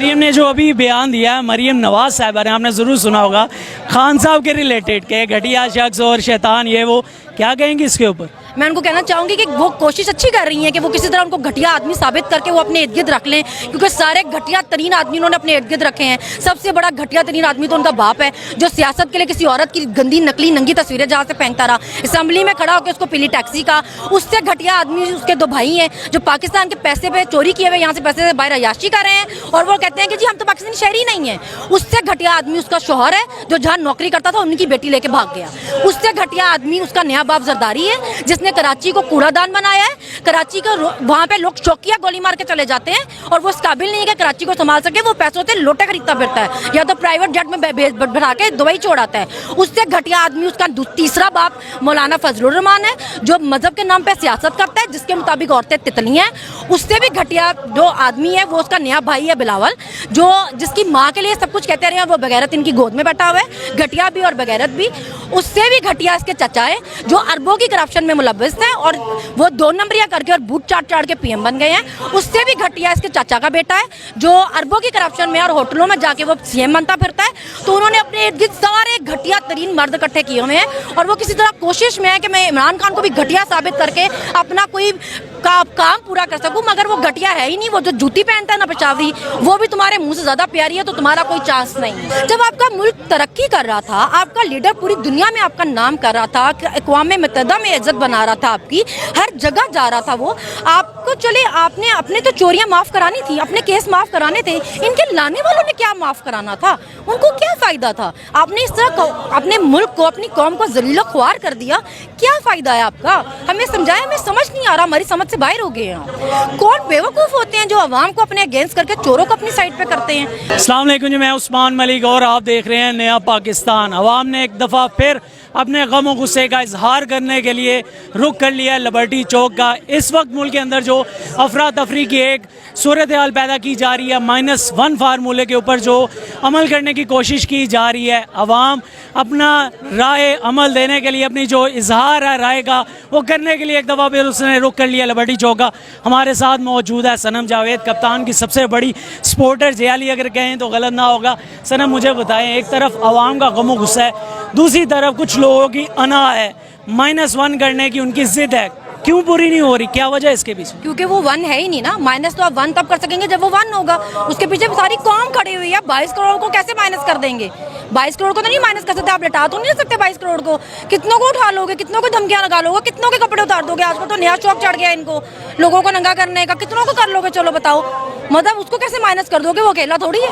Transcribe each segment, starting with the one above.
मरियम ने जो अभी बयान दिया है, मरियम नवाज साहिबा ने, आपने ज़रूर सुना होगा खान साहब के रिलेटेड के घटिया शख्स और शैतान ये वो, क्या कहेंगी इसके ऊपर? मैं उनको कहना चाहूँगी कि वो कोशिश अच्छी कर रही हैं कि वो किसी तरह उनको घटिया आदमी साबित करके वो अपने इर्द गिर्द रख लें, क्योंकि सारे घटिया तरीन आदमी उन्होंने अपने इर्द गिर्द रखे हैं। सबसे बड़ा घटिया तरीन आदमी तो उनका बाप है, जो सियासत के लिए किसी औरत की गंदी नकली नंगी तस्वीरें जहाँ से फेंकता रहा, असेंबली में खड़ा होकर उसको पीली टैक्सी का। उससे घटिया आदमी उसके दो भाई हैं जो पाकिस्तान के पैसे पे चोरी किए हुए यहाँ से पैसे से बाहर अयाशी कर रहे हैं, और वो कहते हैं कि जी हम तो पाकिस्तानी शहरी नहीं हैं। उससे घटिया आदमी उसका शौहर है जो जहाँ नौकरी करता था उनकी बेटी लेके भाग गया। उससे घटिया आदमी उसका नया बाप जरदारी है, जिसने कराची को कूड़ादान बनाया है। कराची का वहाँ पे लोग चौकिया गोली मार के चले जाते हैं, और वो इस काबिल नहीं है कि कराची को संभाल सके। वो पैसों से लोटे खरीदता फिरता है, या तो प्राइवेट जेट में भरा के दुबई छोड़ाता है। उससे घटिया आदमी उसका तीसरा बाप मौलाना फजलुर रहमान है, जो मजहब के नाम पे सियासत करता है, जिसके मुताबिक औरतें तितली हैं। उससे भी घटिया जो आदमी है वो उसका नया भाई है बिलावल, जो जिसकी माँ के लिए सब कुछ कहते रहे हैं, वो बगैरत इनकी गोद में बैठा हुआ है, घटिया भी और बगैरत भी। उससे भी घटिया इसके चचा है, जो अरबों की करप्शन में मुलव्वस है, और वो 2 नंबरिया करके और बूट चाट के पीएम बन गए हैं। उससे भी घटिया इसके चाचा का बेटा है, जो अरबों की करप्शन में और होटलों में जाके वो सीएम बनता फिरता है। तो उन्होंने अपने इर्द गिर्द सारे घटिया तरीन मर्द इकट्ठे किए हुए हैं, और वो किसी तरह कोशिश में है कि मैं इमरान खान को भी घटिया साबित करके अपना कोई काम पूरा कर सकूं। मगर वो घटिया है ही नहीं, वो जो जूती पहनता है ना पेशावरी, वो भी तुम्हारे मुंह से ज्यादा प्यारी है, तो तुम्हारा कोई चांस नहीं। जब आपका मुल्क तरक्की कर रहा था, आपका लीडर पूरी दुनिया में आपका नाम कर रहा था, अक़वाम मुत्तहिदा में इज्जत बना रहा था, आपकी हर जगह जा रहा था वो, आपको चले आपने अपने तो चोरियां माफ करानी थी, अपने केस माफ कराने थे, इनके लाने वालों ने क्या माफ कराना था? उनको क्या फायदा था? आपने इस तरह अपने मुल्क को, अपनी कौम को जलीलो ख्वार कर दिया। क्या फायदा है आपका? हमें समझाएं, हमें समझ नहीं आ रहा, हमारी समझ से बाहर हो गए हैं। कौन बेवकूफ होते हैं जो अवाम को अपने अगेंस्ट करके चोरों को अपनी साइड पे करते हैं? अस्सलाम वालेकुम जी, मैं उस्मान मलिक और आप देख रहे हैं नया पाकिस्तान। अवाम ने एक दफ़ा फिर अपने गम और गुस्से का इजहार करने के लिए रुख कर लिया लिबर्टी चौक का। इस वक्त मुल्क के अंदर जो अफरा तफरी की एक सूरत हाल पैदा की जा रही है, -1 फार्मूले के ऊपर जो अमल करने की कोशिश की जा रही है, अवाम अपना राय अमल देने के लिए, अपनी जो इजहार है राय का, वो करने के लिए एक दफ़ा फिर उसने रुख कर लिया लिबर्टी चौक का। हमारे साथ मौजूद है सनम जावेद, कप्तान की सबसे बड़ी सपोर्टर, जयाली अगर कहें तो गलत ना होगा। सनम, मुझे बताएं, एक तरफ अवाम का गम और गुस्सा है, दूसरी तरफ कुछ लोगों की अना है, -1 करने की उनकी जिद है, क्यों पूरी नहीं हो रही? क्या वजह है इसके पीछे? क्योंकि वो 1 है ही नहीं ना। माइनस तो आप 1 तब कर सकेंगे जब वो 1 होगा। उसके पीछे सारी कौम खड़ी हुई है। 22 करोड़ को कैसे माइनस कर देंगे? 22 करोड़ को तो नहीं माइनस कर सकते, आप लटा तो नहीं सकते 22 करोड़ को। कितनों को उठा लोगे, कितनों को धमकियां लगा लोगे, कितनों के कपड़े उतार दोगे? आजकल तो नया शौक चढ़ गया इनको, लोगों को नंगा करने का। कितनों को कर लोगे? चलो बताओ, मतलब उसको कैसे माइनस कर दोगे? वो अकेला थोड़ी है।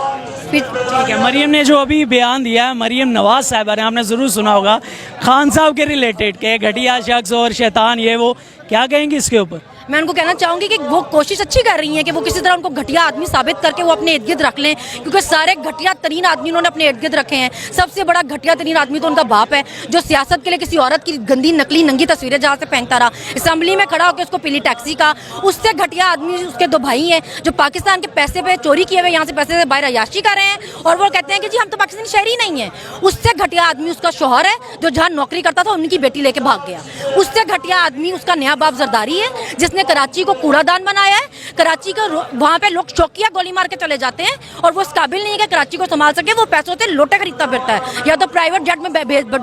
ठीक है, मरियम ने जो अभी बयान दिया है, मरियम नवाज साहिबा ने, आपने ज़रूर सुना होगा खान साहब के रिलेटेड के घटिया शख्स और शैतान ये वो, क्या कहेंगी इसके ऊपर? मैं उनको कहना चाहूँगी कि वो कोशिश अच्छी कर रही हैं कि वो किसी तरह उनको घटिया आदमी साबित करके वो अपने इर्द गिर्द रख लें, क्योंकि सारे घटिया तरीन आदमी उन्होंने अपने इर्द गिर्द रखे हैं। सबसे बड़ा घटिया तरीन आदमी तो उनका बाप है, जो सियासत के लिए किसी औरत की गंदी नकली नंगी तस्वीरें जहाँ से फेंकता रहा, असेंबली में खड़ा होकर उसको पीली टैक्सी का। उससे घटिया आदमी उसके 2 भाई हैं जो पाकिस्तान के पैसे पे चोरी किए हुए यहाँ से पैसे से बाहर अयाशी कर रहे हैं, और वो कहते हैं कि जी हम तो पाकिस्तानी शहरी नहीं हैं। उससे घटिया आदमी उसका शौहर है, जो जहाँ नौकरी करता था उनकी बेटी लेके भाग गया। उससे घटिया आदमी उसका नया बाप जरदारी है, जिसने कराची को कूड़ादान बनाया है। कराची का वहाँ पे लोग चौकिया गोली मार के चले जाते हैं, और वो इस काबिल नहीं है कि कराची को संभाल सके। वो पैसों से लोटे खरीदता फिरता है, या तो प्राइवेट जेट में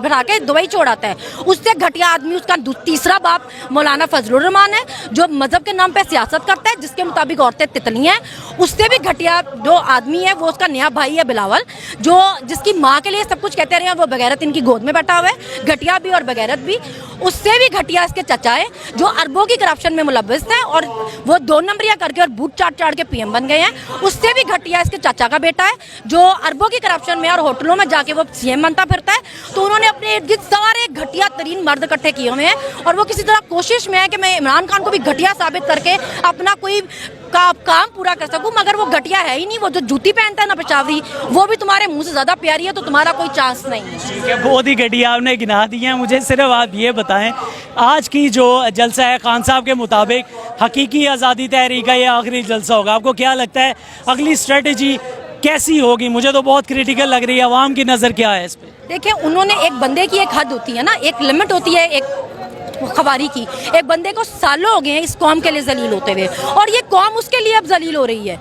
भरा के दुबई छोड़ाता है। उससे घटिया आदमी उसका तीसरा बाप मौलाना फजलुर रहमान है, जो मजहब के नाम पे सियासत करता है, जिसके मुताबिक औरतें तितली हैं। उससे भी घटिया जो आदमी है वो उसका नया भाई है बिलावल, जो जिसकी माँ के लिए सब कुछ कहते रहे हैं, वो बगैरत इनकी गोद में बैठा हुआ है, घटिया भी और बगैरत भी। उससे भी घटिया इसके चचा है, जो अरबों की करप्शन में मुलव्वस है, और वो 2 नंबरिया करके और बूट चाट के पीएम बन गए हैं। उससे भी घटिया इसके चाचा का बेटा है, जो अरबों की करप्शन में और होटलों में जाके वो सीएम बनता फिरता है। तो उन्होंने अपने इर्द गिर्द सारे घटिया तरीन मर्द इकट्ठे किए हुए हैं, और वो किसी तरह कोशिश में है कि मैं इमरान खान को भी घटिया साबित करके अपना कोई काम पूरा कर सकूं। मगर वो घटिया है ही नहीं, वो जो जूती पहनता है ना पेशावरी, वो भी तुम्हारे मुंह से ज्यादा प्यारी है, तो तुम्हारा कोई चांस नहीं है। बहुत ही घटिया आपने गिना दी है। मुझे सिर्फ आप ये बताएं, आज की जो जलसा है खान साहब के मुताबिक हकीकी आज़ादी तहरीक का ये आखिरी जलसा होगा। आपको क्या लगता है अगली स्ट्रेटजी कैसी होगी? मुझे तो बहुत क्रिटिकल लग रही है। अवाम की नज़र क्या है इस पर? देखिए, उन्होंने एक बंदे की एक हद होती है ना, एक लिमिट होती है, एक खबारी की। एक बंदे को सालों हो गए हैं इस कौम के लिए जलील होते हुए, और ये कौम उसके लिए अब जलील हो रही है।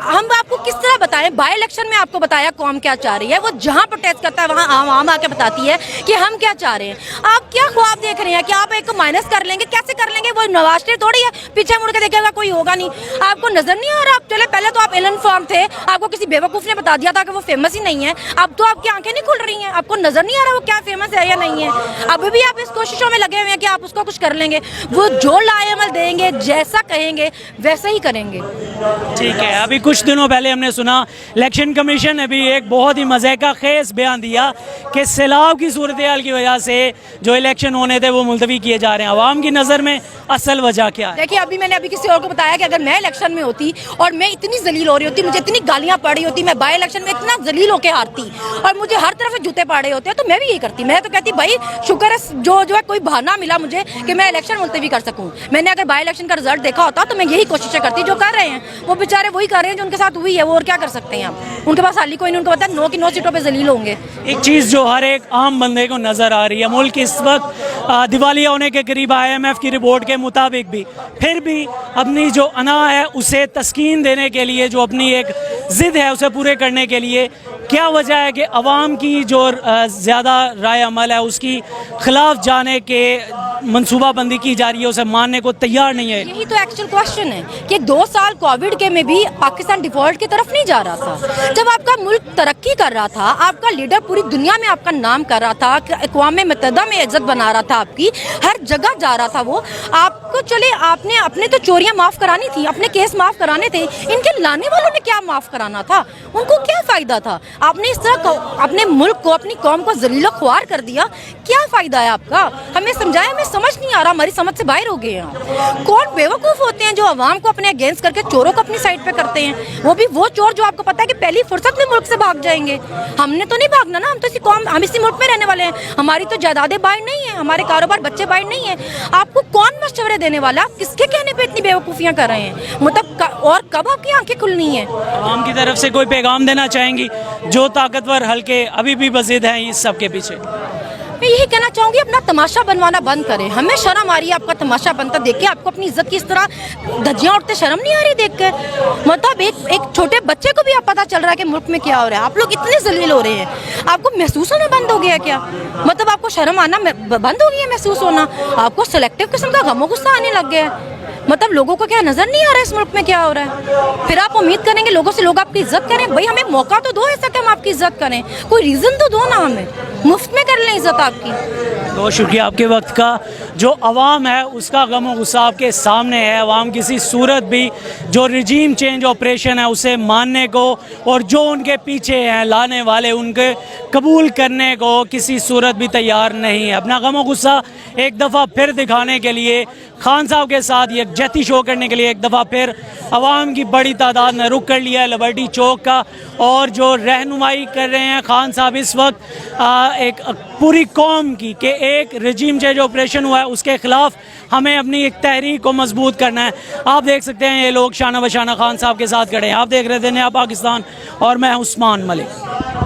हम आपको किस तरह बताएं? बाय इलेक्शन में आपको बताया कौम क्या चाह रही है, वो जहां प्रोटेस्ट करता है वहां आम आके बताती है कि हम क्या चाह रहे हैं। आप क्या ख्वाब देख रहे हैं कि आप एक को माइनस कर लेंगे? कैसे कर लेंगे? वो नवाज शरीफ थोड़ी है, पीछे मुड़ के देखेगा कोई होगा नहीं। आपको नजर नहीं आ रहा? आप चले, पहले तो आप इल इन्फॉर्म थे, आपको किसी बेवकूफ ने बता दिया था कि वो फेमस ही नहीं है। अब तो आपकी आंखें नहीं खुल रही हैं, आपको नजर नहीं आ रहा वो क्या फेमस है या नहीं है। अभी भी आप इस कोशिशों में लगे हुए हैं कि आप उसको कुछ कर लेंगे। वो जो लाएमल देंगे, जैसा कहेंगे वैसे ही करेंगे। ठीक है, अभी कुछ दिनों पहले हमने सुना इलेक्शन कमीशन ने भी एक बहुत ही मजे का खेस बयान दिया कि सैलाब की सूरत हाल की वजह से जो इलेक्शन होने थे वो मुलतवी किए जा रहे हैं। आवाम की नज़र में असल वजह क्या है? देखिए, अभी मैंने किसी और को बताया कि अगर मैं इलेक्शन में होती और मैं इतनी जलील हो रही होती, मुझे इतनी गालियां पड़ रही होती, मैं बाय इलेक्शन में इतना जलील होकर हारती और मुझे हर तरफ से जूते पाड़े होते हैं, तो मैं भी यही करती। मैं तो कहती भाई शुक्र है जो है कोई बहाना मिला मुझे कि मैं इलेक्शन मुलतवी कर सकूं। मैंने अगर बाय इलेक्शन का रिजल्ट देखा होता तो मैं यही कोशिशें करती। जो कर रहे हैं वो बेचारे वही कर रहे हैं जो उनके साथ हुई है, वो और क्या कर सकते हैं आप? उनके पास हाल ही कोई नहीं, उनको पता है 9 की 9 सीटों पर जलील होंगे। एक चीज़ जो हर एक आम बंदे को नज़र आ रही है, मुल्क इस वक्त दिवालिया होने के करीब, IMF की रिपोर्ट के मुताबिक भी, फिर भी अपनी जो अना है उसे तस्कीन देने के लिए, जो अपनी एक ज़िद है उसे पूरे करने के लिए क्या वजह है कि अवाम की जो ज़्यादा राय अमल है उसकी खिलाफ जाने के मनसूबाबंदी की जा रही है, उसे मानने को तैयार नहीं है? यही तो एक्चुअल क्वेश्चन है कि 2 साल कोविड के में भी पाकिस्तान डिफॉल्ट की तरफ नहीं जा रहा था। जब आपका मुल्क तरक्की कर रहा था, आपका लीडर पूरी दुनिया में आपका नाम कर रहा था, अक़वाम मुत्तहिदा में इज्जत बना रहा था, आपकी हर जगह जा रहा था वो आपको। चले आपने अपने तो चोरियां माफ़ करानी थी, अपने केस माफ़ कराने थे, इनके लाने वालों ने क्या माफ़ कराना था? उनको क्या फ़ायदा था? आपने इस तरह अपने मुल्क को, अपनी कौम को जलीलो ख्वार कर दिया, क्या फ़ायदा है आपका? हमें समझाया, हमें समझ नहीं आ रहा, हमारी समझ से बाहर हो गए हैं। कौन बेवकूफ़ होते हैं जो अवाम को अपने अगेंस्ट करके चोरों को अपनी साइड पे करते हैं? वो भी वो चोर जो आपको पता है कि पहली फुर्सत में मुल्क से भाग जाएंगे। हमने तो नहीं भागना ना, हम तो इसी कौम, हम इसी मुल्क में रहने वाले हैं। हमारी तो जायदादें बाहर नहीं है, हमारे कारोबार बच्चे बाहर नहीं है। आपको कौन मशवरे देने वाला? आप किसके कहने पे इतनी बेवकूफ़ियाँ कर रहे हैं? मतलब और कब आपकी आंखें खुलनी है? आवाम की तरफ से कोई पैगाम देना चाहेंगी जो ताकतवर हल्के अभी भी वजीद हैं इस सब के पीछे? मैं यही कहना चाहूँगी, अपना तमाशा बनवाना बंद करें। हमें शर्म आ रही है आपका तमाशा बनता देख के। आपको अपनी इज्जत की इस तरह धज्जियाँ उठते शर्म नहीं आ रही देख कर? मतलब एक छोटे बच्चे को भी आप पता चल रहा है कि मुल्क में क्या हो रहा है। आप लोग इतने जलील हो रहे हैं, आपको महसूस होना बंद हो गया क्या? मतलब आपको शर्म आना बंद हो गई है, महसूस होना? आपको सेलेक्टिव किस्म का गमो गुस्सा आने लग गया है? मतलब लोगों को क्या नजर नहीं आ रहा है इस मुल्क में क्या हो रहा है? फिर आप उम्मीद करेंगे लोगों से लोग आपकी इज्जत करें? भाई हमें मौका तो दो ऐसा कि हम आपकी इज्जत करें, कोई रीजन तो दो ना, हमें मुफ्त में कर लें इज्जत आपकी। बहुत शुक्रिया आपके वक्त का। जो अवाम है उसका गम और गुस्सा आपके सामने है। अवाम किसी सूरत भी जो रिजीम चेंज ऑपरेशन है उसे मानने को और जो उनके पीछे हैं लाने वाले उनके कबूल करने को किसी सूरत भी तैयार नहीं है। अपना गम और गुस्सा एक दफ़ा फिर दिखाने के लिए, खान साहब के साथ ये यकजहती शो करने के लिए एक दफ़ा फिर अवाम की बड़ी तादाद ने रुख कर लिया है लिबर्टी चौक का। और जो रहनुमाई कर रहे हैं खान साहब इस वक्त एक पूरी कौम की कि एक रजीम चेंज ऑपरेशन हुआ है उसके ख़िलाफ़ हमें अपनी एक तहरीक को मजबूत करना है। आप देख सकते हैं ये लोग शाना बशाना खान साहब के साथ खड़े हैं। आप देख रहे थे नया पाकिस्तान और मैं उस्मान मलिक।